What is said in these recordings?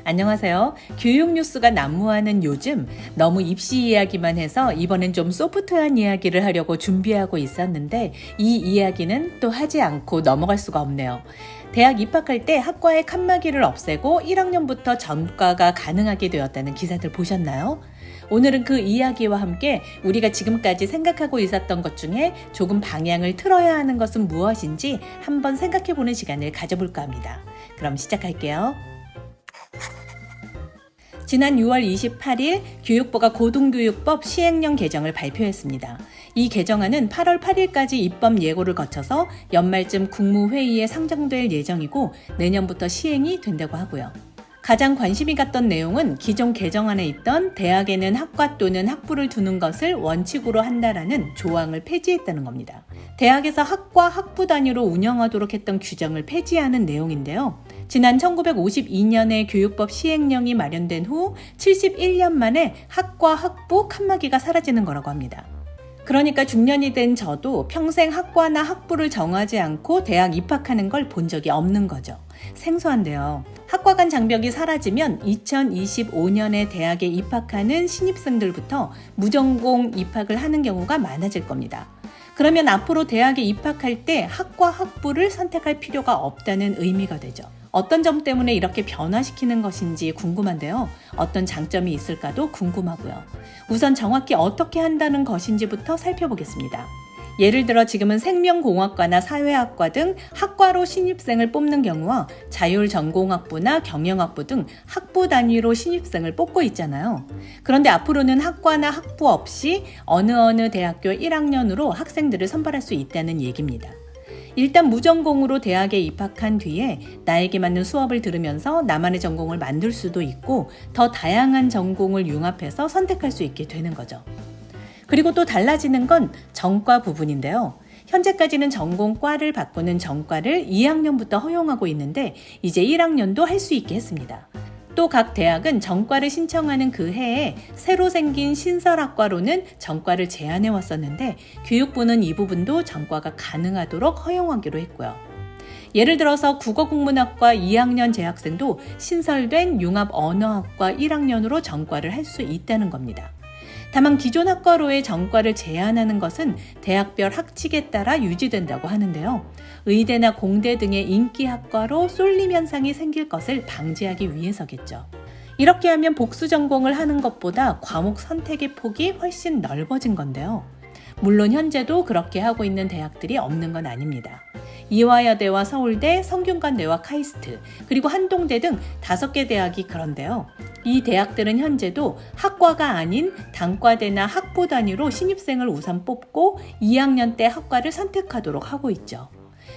안녕하세요. 교육 뉴스가 난무하는 요즘 너무 입시 이야기만 해서 이번엔 좀 소프트한 이야기를 하려고 준비하고 있었는데 이 이야기는 또 하지 않고 넘어갈 수가 없네요. 대학 입학할 때 학과의 칸막이를 없애고 1학년부터 전과가 가능하게 되었다는 기사들 보셨나요? 오늘은 그 이야기와 함께 우리가 지금까지 생각하고 있었던 것 중에 조금 방향을 틀어야 하는 것은 무엇인지 한번 생각해보는 시간을 가져볼까 합니다. 그럼 시작할게요. 지난 6월 28일 교육부가 고등교육법 시행령 개정을 발표했습니다. 이 개정안은 8월 8일까지 입법 예고를 거쳐서 연말쯤 국무회의에 상정될 예정이고 내년부터 시행이 된다고 하고요. 가장 관심이 갔던 내용은 기존 개정안에 있던 대학에는 학과 또는 학부를 두는 것을 원칙으로 한다라는 조항을 폐지했다는 겁니다. 대학에서 학과, 학부 단위로 운영하도록 했던 규정을 폐지하는 내용인데요. 지난 1952년에 교육법 시행령이 마련된 후 71년 만에 학과, 학부 칸막이가 사라지는 거라고 합니다. 그러니까 중년이 된 저도 평생 학과나 학부를 정하지 않고 대학 입학하는 걸 본 적이 없는 거죠. 생소한데요. 학과 간 장벽이 사라지면 2025년에 대학에 입학하는 신입생들부터 무전공 입학을 하는 경우가 많아질 겁니다. 그러면 앞으로 대학에 입학할 때 학과, 학부를 선택할 필요가 없다는 의미가 되죠. 어떤 점 때문에 이렇게 변화시키는 것인지 궁금한데요. 어떤 장점이 있을까도 궁금하고요. 우선 정확히 어떻게 한다는 것인지부터 살펴보겠습니다. 예를 들어 지금은 생명공학과나 사회학과 등 학과로 신입생을 뽑는 경우와 자율전공학부나 경영학부 등 학부 단위로 신입생을 뽑고 있잖아요. 그런데 앞으로는 학과나 학부 없이 어느 대학교 1학년으로 학생들을 선발할 수 있다는 얘기입니다. 일단 무전공으로 대학에 입학한 뒤에 나에게 맞는 수업을 들으면서 나만의 전공을 만들 수도 있고 더 다양한 전공을 융합해서 선택할 수 있게 되는 거죠. 그리고 또 달라지는 건 전과 부분인데요. 현재까지는 전공과를 바꾸는 전과를 2학년부터 허용하고 있는데 이제 1학년도 할 수 있게 했습니다. 또 각 대학은 전과를 신청하는 그 해에 새로 생긴 신설학과로는 전과를 제한해 왔었는데 교육부는 이 부분도 전과가 가능하도록 허용하기로 했고요. 예를 들어서 국어국문학과 2학년 재학생도 신설된 융합언어학과 1학년으로 전과를 할 수 있다는 겁니다. 다만 기존 학과로의 전과를 제한하는 것은 대학별 학칙에 따라 유지된다고 하는데요. 의대나 공대 등의 인기 학과로 쏠림 현상이 생길 것을 방지하기 위해서겠죠. 이렇게 하면 복수 전공을 하는 것보다 과목 선택의 폭이 훨씬 넓어진 건데요. 물론 현재도 그렇게 하고 있는 대학들이 없는 건 아닙니다. 이화여대와 서울대, 성균관대와 카이스트, 그리고 한동대 등 5개 대학이 그런데요. 이 대학들은 현재도 학과가 아닌 단과대나 학부 단위로 신입생을 우선 뽑고 2학년 때 학과를 선택하도록 하고 있죠.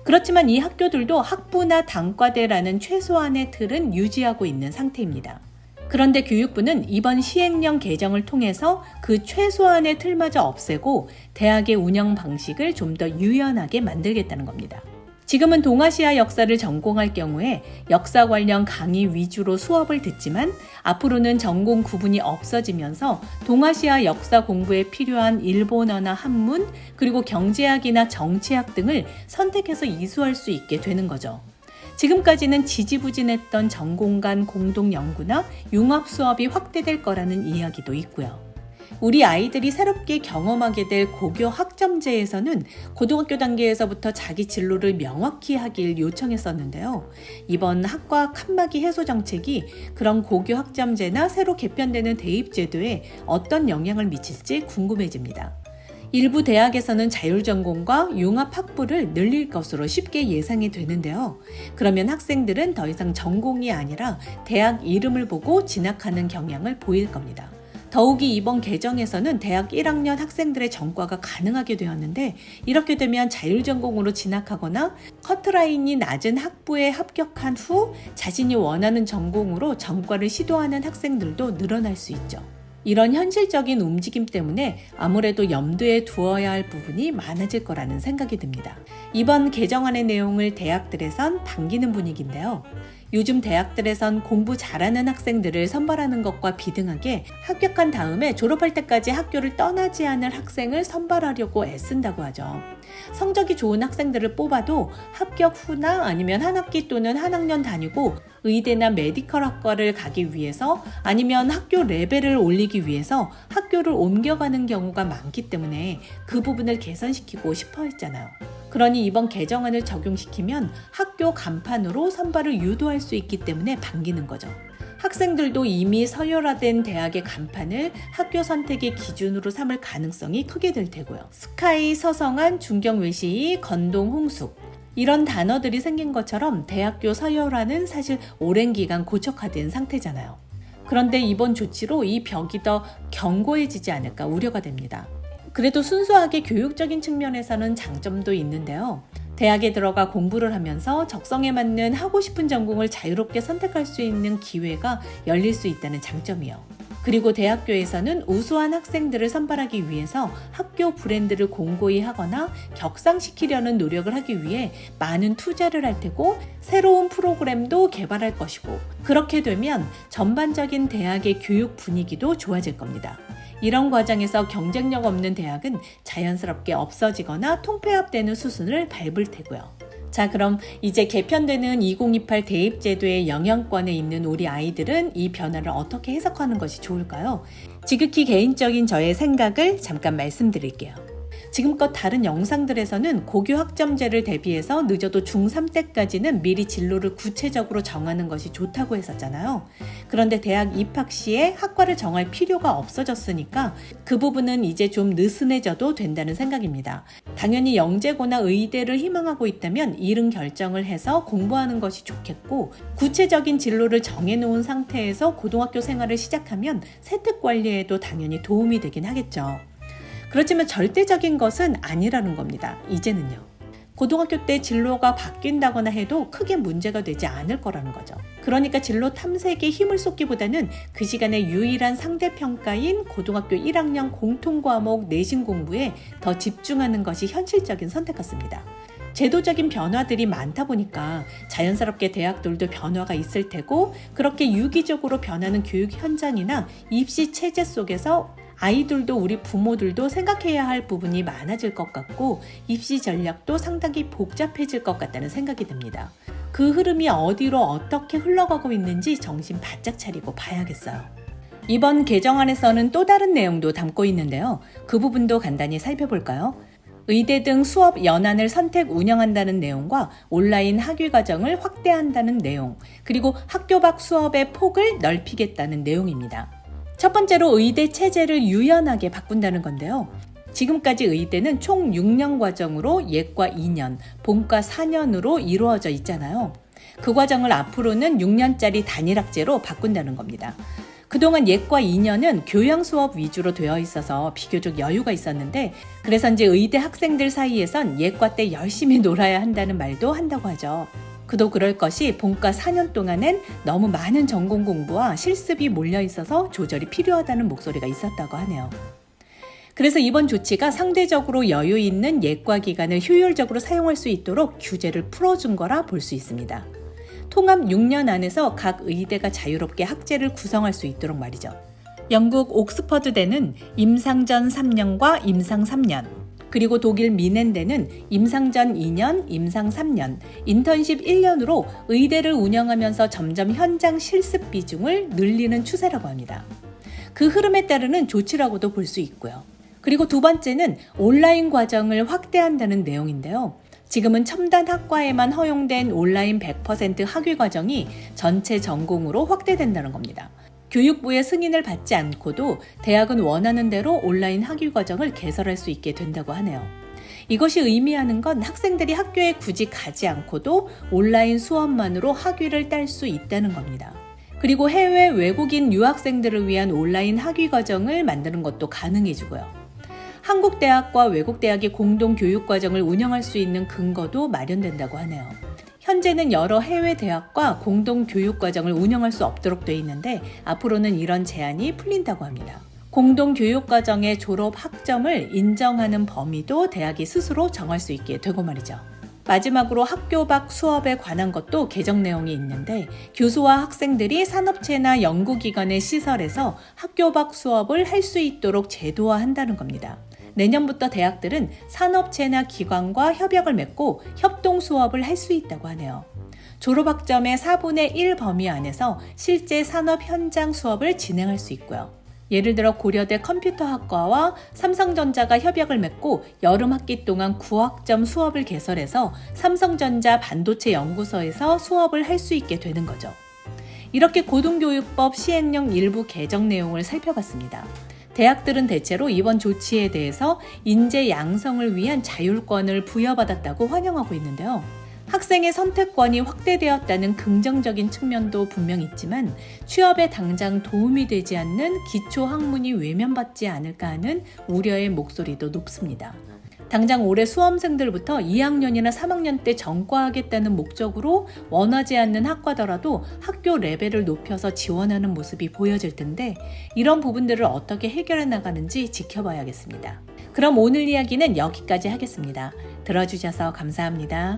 그렇지만 이 학교들도 학부나 단과대라는 최소한의 틀은 유지하고 있는 상태입니다. 그런데 교육부는 이번 시행령 개정을 통해서 그 최소한의 틀마저 없애고 대학의 운영 방식을 좀 더 유연하게 만들겠다는 겁니다. 지금은 동아시아 역사를 전공할 경우에 역사 관련 강의 위주로 수업을 듣지만 앞으로는 전공 구분이 없어지면서 동아시아 역사 공부에 필요한 일본어나 한문, 그리고 경제학이나 정치학 등을 선택해서 이수할 수 있게 되는 거죠. 지금까지는 지지부진했던 전공 간 공동 연구나 융합 수업이 확대될 거라는 이야기도 있고요. 우리 아이들이 새롭게 경험하게 될 고교 학점제에서는 고등학교 단계에서부터 자기 진로를 명확히 하길 요청했었는데요. 이번 학과 칸막이 해소 정책이 그런 고교 학점제나 새로 개편되는 대입제도에 어떤 영향을 미칠지 궁금해집니다. 일부 대학에서는 자율전공과 융합학부를 늘릴 것으로 쉽게 예상이 되는데요. 그러면 학생들은 더 이상 전공이 아니라 대학 이름을 보고 진학하는 경향을 보일 겁니다. 더욱이 이번 개정에서는 대학 1학년 학생들의 전과가 가능하게 되었는데 이렇게 되면 자율전공으로 진학하거나 커트라인이 낮은 학부에 합격한 후 자신이 원하는 전공으로 전과를 시도하는 학생들도 늘어날 수 있죠. 이런 현실적인 움직임 때문에 아무래도 염두에 두어야 할 부분이 많아질 거라는 생각이 듭니다. 이번 개정안의 내용을 대학들에선 당기는 분위기인데요. 요즘 대학들에선 공부 잘하는 학생들을 선발하는 것과 비등하게 합격한 다음에 졸업할 때까지 학교를 떠나지 않을 학생을 선발하려고 애쓴다고 하죠. 성적이 좋은 학생들을 뽑아도 합격 후나 아니면 한 학기 또는 한 학년 다니고 의대나 메디컬 학과를 가기 위해서 아니면 학교 레벨을 올리기 위해서 학교를 옮겨가는 경우가 많기 때문에 그 부분을 개선시키고 싶어 했잖아요. 그러니 이번 개정안을 적용시키면 학교 간판으로 선발을 유도할 수 있기 때문에 반기는 거죠. 학생들도 이미 서열화된 대학의 간판을 학교 선택의 기준으로 삼을 가능성이 크게 될 테고요. 스카이, 서성한, 중경외시, 건동, 홍숙 이런 단어들이 생긴 것처럼 대학교 서열화는 사실 오랜 기간 고착화된 상태잖아요. 그런데 이번 조치로 이 벽이 더 견고해지지 않을까 우려가 됩니다. 그래도 순수하게 교육적인 측면에서는 장점도 있는데요. 대학에 들어가 공부를 하면서 적성에 맞는 하고 싶은 전공을 자유롭게 선택할 수 있는 기회가 열릴 수 있다는 장점이요. 그리고 대학교에서는 우수한 학생들을 선발하기 위해서 학교 브랜드를 공고히 하거나 격상시키려는 노력을 하기 위해 많은 투자를 할 테고 새로운 프로그램도 개발할 것이고 그렇게 되면 전반적인 대학의 교육 분위기도 좋아질 겁니다. 이런 과정에서 경쟁력 없는 대학은 자연스럽게 없어지거나 통폐합되는 수순을 밟을 테고요. 자, 그럼 이제 개편되는 2028 대입제도의 영향권에 있는 우리 아이들은 이 변화를 어떻게 해석하는 것이 좋을까요? 지극히 개인적인 저의 생각을 잠깐 말씀드릴게요. 지금껏 다른 영상들에서는 고교 학점제를 대비해서 늦어도 중3 때까지는 미리 진로를 구체적으로 정하는 것이 좋다고 했었잖아요. 그런데 대학 입학 시에 학과를 정할 필요가 없어졌으니까 그 부분은 이제 좀 느슨해져도 된다는 생각입니다. 당연히 영재고나 의대를 희망하고 있다면 이른 결정을 해서 공부하는 것이 좋겠고 구체적인 진로를 정해놓은 상태에서 고등학교 생활을 시작하면 세특 관리에도 당연히 도움이 되긴 하겠죠. 그렇지만 절대적인 것은 아니라는 겁니다. 이제는요. 고등학교 때 진로가 바뀐다거나 해도 크게 문제가 되지 않을 거라는 거죠. 그러니까 진로 탐색에 힘을 쏟기보다는 그 시간에 유일한 상대평가인 고등학교 1학년 공통과목 내신 공부에 더 집중하는 것이 현실적인 선택 같습니다. 제도적인 변화들이 많다 보니까 자연스럽게 대학들도 변화가 있을 테고 그렇게 유기적으로 변하는 교육 현장이나 입시 체제 속에서 아이들도 우리 부모들도 생각해야 할 부분이 많아질 것 같고 입시 전략도 상당히 복잡해질 것 같다는 생각이 듭니다. 그 흐름이 어디로 어떻게 흘러가고 있는지 정신 바짝 차리고 봐야겠어요. 이번 개정안에서는 또 다른 내용도 담고 있는데요. 그 부분도 간단히 살펴볼까요? 의대 등 수업 연한을 선택 운영한다는 내용과 온라인 학위 과정을 확대한다는 내용, 그리고 학교 밖 수업의 폭을 넓히겠다는 내용입니다. 첫 번째로 의대 체제를 유연하게 바꾼다는 건데요. 지금까지 의대는 총 6년 과정으로 예과 2년, 본과 4년으로 이루어져 있잖아요. 그 과정을 앞으로는 6년짜리 단일학제로 바꾼다는 겁니다. 그동안 예과 2년은 교양 수업 위주로 되어 있어서 비교적 여유가 있었는데 그래서 이제 의대 학생들 사이에선 예과 때 열심히 놀아야 한다는 말도 한다고 하죠. 그도 그럴 것이 본과 4년 동안엔 너무 많은 전공 공부와 실습이 몰려 있어서 조절이 필요하다는 목소리가 있었다고 하네요. 그래서 이번 조치가 상대적으로 여유 있는 예과 기간을 효율적으로 사용할 수 있도록 규제를 풀어준 거라 볼 수 있습니다. 통합 6년 안에서 각 의대가 자유롭게 학제를 구성할 수 있도록 말이죠. 영국 옥스퍼드대는 임상전 3년과 임상 3년, 그리고 독일 미넨대는 임상전 2년, 임상 3년, 인턴십 1년으로 의대를 운영하면서 점점 현장 실습 비중을 늘리는 추세라고 합니다. 그 흐름에 따르는 조치라고도 볼 수 있고요. 그리고 두 번째는 온라인 과정을 확대한다는 내용인데요. 지금은 첨단 학과에만 허용된 온라인 100% 학위 과정이 전체 전공으로 확대된다는 겁니다. 교육부의 승인을 받지 않고도 대학은 원하는 대로 온라인 학위 과정을 개설할 수 있게 된다고 하네요. 이것이 의미하는 건 학생들이 학교에 굳이 가지 않고도 온라인 수업만으로 학위를 딸 수 있다는 겁니다. 그리고 해외 외국인 유학생들을 위한 온라인 학위 과정을 만드는 것도 가능해지고요. 한국 대학과 외국 대학이 공동 교육 과정을 운영할 수 있는 근거도 마련된다고 하네요. 현재는 여러 해외 대학과 공동 교육 과정을 운영할 수 없도록 돼 있는데 앞으로는 이런 제한이 풀린다고 합니다. 공동 교육 과정의 졸업 학점을 인정하는 범위도 대학이 스스로 정할 수 있게 되고 말이죠. 마지막으로 학교 밖 수업에 관한 것도 개정 내용이 있는데 교수와 학생들이 산업체나 연구기관의 시설에서 학교 밖 수업을 할 수 있도록 제도화한다는 겁니다. 내년부터 대학들은 산업체나 기관과 협약을 맺고 협동 수업을 할 수 있다고 하네요. 졸업학점의 4분의 1 범위 안에서 실제 산업 현장 수업을 진행할 수 있고요. 예를 들어 고려대 컴퓨터학과와 삼성전자가 협약을 맺고 여름 학기 동안 9학점 수업을 개설해서 삼성전자 반도체 연구소에서 수업을 할 수 있게 되는 거죠. 이렇게 고등교육법 시행령 일부 개정 내용을 살펴봤습니다. 대학들은 대체로 이번 조치에 대해서 인재 양성을 위한 자율권을 부여받았다고 환영하고 있는데요. 학생의 선택권이 확대되었다는 긍정적인 측면도 분명 있지만 취업에 당장 도움이 되지 않는 기초 학문이 외면받지 않을까 하는 우려의 목소리도 높습니다. 당장 올해 수험생들부터 2학년이나 3학년 때 전과하겠다는 목적으로 원하지 않는 학과더라도 학교 레벨을 높여서 지원하는 모습이 보여질 텐데 이런 부분들을 어떻게 해결해 나가는지 지켜봐야겠습니다. 그럼 오늘 이야기는 여기까지 하겠습니다. 들어주셔서 감사합니다.